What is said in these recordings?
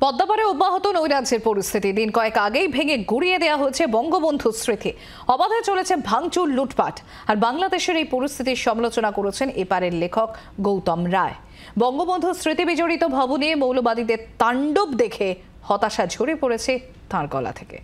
পদ্মাপাড়ে অব্যাহত নৈরাজ্যের পরিস্থিতি। দিন কয়েক আগেই ভেঙে গুড়িয়ে দেওয়া হয়েছে বঙ্গবন্ধুর স্মৃতি। অবাধে চলেছে ভাঙচুর, লুটপাট। আর বাংলাদেশের এই পরিস্থিতির সমালোচনা করেছেন এপারের লেখক গৌতম রায়। বঙ্গবন্ধুর স্মৃতি বিজড়িত ভবনে মৌলবাদীদের তাণ্ডব দেখে হতাশা ঝরে পড়েছে তাঁর গলা থেকে।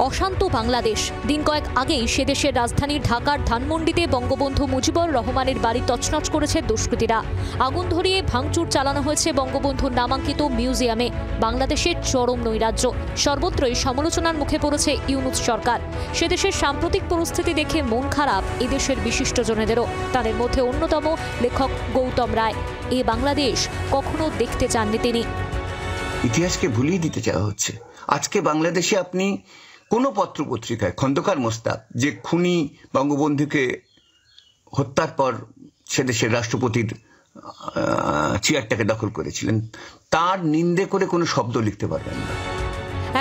অশান্ত বাংলাদেশ। দিন কয়েক আগেই সে দেশের রাজধানী ঢাকার ধানমন্ডিতে বঙ্গবন্ধু মুজিবুর রহমানের বাড়ি তছনছ করেছে দুষ্কৃতীরা। আগুন ধরিয়ে ভাঙচুর চালানো হয়েছে বঙ্গবন্ধুর নামাঙ্কিত মিউজিয়ামে। বাংলাদেশের চরম নৈরাজ্য। সর্বত্রই সমালোচনার মুখে পড়েছে ইউনূস সরকার। সে দেশের সাম্প্রতিক পরিস্থিতি দেখে মন খারাপ এদেশের বিশিষ্টজনেদেরও। তাদের মধ্যে অন্যতম লেখক গৌতম রায়। এ বাংলাদেশ কখনো দেখতে চাননি তিনি। ইতিহাসকে ভুলিয়ে দিতে চাওয়া হচ্ছে। আজকে বাংলাদেশে আপনি কোনো পত্র পত্রিকায় খন্দকার মোস্তাক যে খুনি বঙ্গবন্ধুকে হত্যার পর সে দেশের রাষ্ট্রপতির চেয়ারটাকে দখল করেছিলেন, তার নিন্দে করে কোনো শব্দ লিখতে পারবেন না।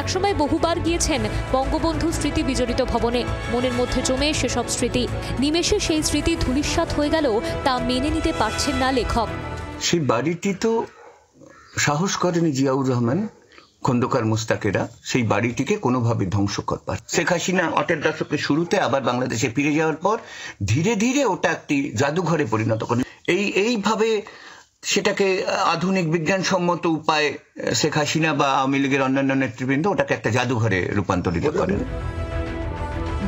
একসময় বহুবার গিয়েছেন বঙ্গবন্ধু স্মৃতি বিজড়িত ভবনে। মনের মধ্যে জমে সেসব স্মৃতি। নিমেষে সেই স্মৃতি ধূলিসাৎ হয়ে গেল, তা মেনে নিতে পারছেন না লেখক। সেই বাড়িটি তো সাহস করেনি জিয়াউর রহমান, খন্দকার মোস্তাকেরা সেই বাড়িটিকে কোনোভাবে ধ্বংস করবার। শেখ হাসিনা ৮০ দশকের শুরুতে আবার বাংলাদেশে ফিরে যাওয়ার পর ধীরে ধীরে ওটা একটি জাদুঘরে পরিণত করেন। এইভাবে সেটাকে আধুনিক বিজ্ঞানসম্মত উপায়ে শেখ হাসিনা বা আওয়ামী লীগের অন্যান্য নেতৃবৃন্দ ওটাকে একটা জাদুঘরে রূপান্তরিত করেন।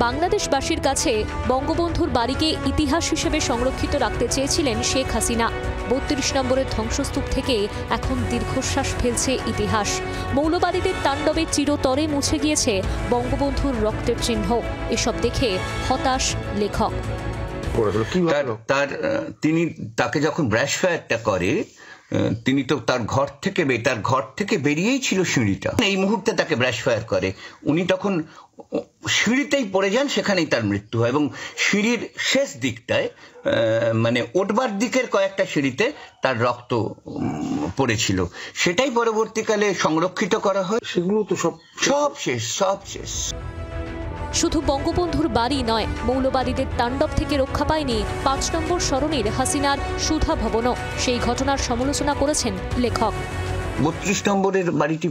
বাংলাদেশবাসীর কাছে বঙ্গবন্ধুর বাড়িকে ইতিহাস হিসেবে সংরক্ষিত রাখতে চেয়েছিলেন শেখ হাসিনা। ৩২ নম্বরের ধ্বংসস্তূপ থেকে এখন দীর্ঘশ্বাস ফেলছে ইতিহাস। মৌলবাদীদের তাণ্ডবে চিরতরে মুছে গিয়েছে বঙ্গবন্ধুর রক্তের চিহ্ন। এসব দেখে হতাশ লেখক। তাকে যখন ব্রাশ ফায়ারটা করে, তিনি তো তার ঘর থেকে বেরিয়েই ছিল সিঁড়িটা। এই মুহূর্তে তাকে ব্রাশ ফায়ার করে, উনি তখন সিঁড়িতেই পড়ে যান, সেখানেই তার মৃত্যু হয়। এবং সিঁড়ির শেষ দিকটায় মানে ওঠবার দিকের কয়েকটা সিঁড়িতে তার রক্ত পড়েছিল। সেটাই পরবর্তীকালে সংরক্ষিত করা হয়। সেগুলো তো সব শেষ। শুধু বঙ্গবন্ধুর বাড়ি নয়, মৌলবাদীদের তাণ্ডব থেকে রক্ষা পায়নি ৫ নম্বর সরণির হাসিনার সুধা ভবনও। সেই ঘটনার সমালোচনা করেছেন লেখক। ৩২ নম্বরের বাড়িটি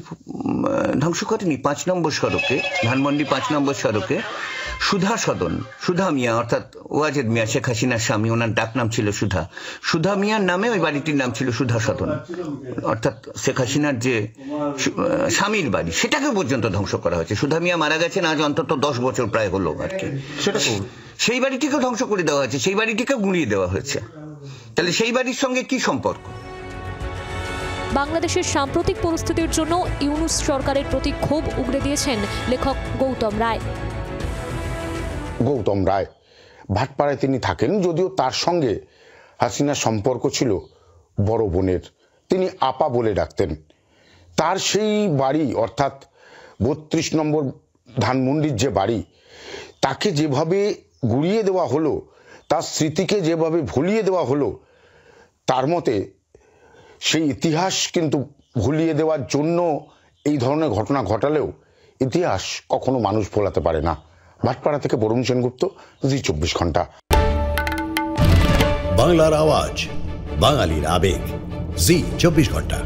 ধ্বংস করেনি ৫ নম্বর সড়কে, ধানমন্ডি ৫ নম্বর সড়কে সুধা মিয়া, অর্থাৎ ওয়াজেদ মিয়া, শেখ হাসিনার স্বামী, ওনার ডাক নাম ছিল সুধা মিয়ার নামে ওই বাড়িটির নাম ছিল সুধা সদন, অর্থাৎ শেখ হাসিনার যে স্বামীর বাড়ি, সেটাকে পর্যন্ত ধ্বংস করা হয়েছে। সুধা মিয়া মারা গেছেন আজ অন্তত ১০ বছর প্রায় হলো আর কি। সেই বাড়িটিকে ধ্বংস করে দেওয়া হয়েছে, সেই বাড়িটিকে গুঁড়িয়ে দেওয়া হয়েছে। তাহলে সেই বাড়ির সঙ্গে কি সম্পর্ক? বাংলাদেশের সাম্প্রতিক পরিস্থিতির জন্য ইউনূস সরকারের প্রতি ক্ষোভ উগরে দিয়েছেন লেখক গৌতম রায়। গৌতম রায় ভাটপাড়ায় তিনি থাকেন, যদিও তার সঙ্গে হাসিনার সম্পর্ক ছিল বড় বোনের। তিনি আপা বলে ডাকতেন। তার সেই বাড়ি, অর্থাৎ ৩২ নম্বর ধানমন্ডির যে বাড়ি, তাকে যেভাবে গুড়িয়ে দেওয়া হলো, তার স্মৃতিকে যেভাবে ভুলিয়ে দেওয়া হলো, তার মতে সেই ইতিহাস কিন্তু ভুলিয়ে দেওয়ার জন্য এই ধরনের ঘটনা ঘটালেও ইতিহাস কখনো মানুষ ভোলাতে পারে না। ভাটপাড়া থেকে বরুণ সেনগুপ্ত, জি ২৪ ঘন্টা। বাংলার আওয়াজ, বাঙালির আবেগ, জি ২৪ ঘন্টা।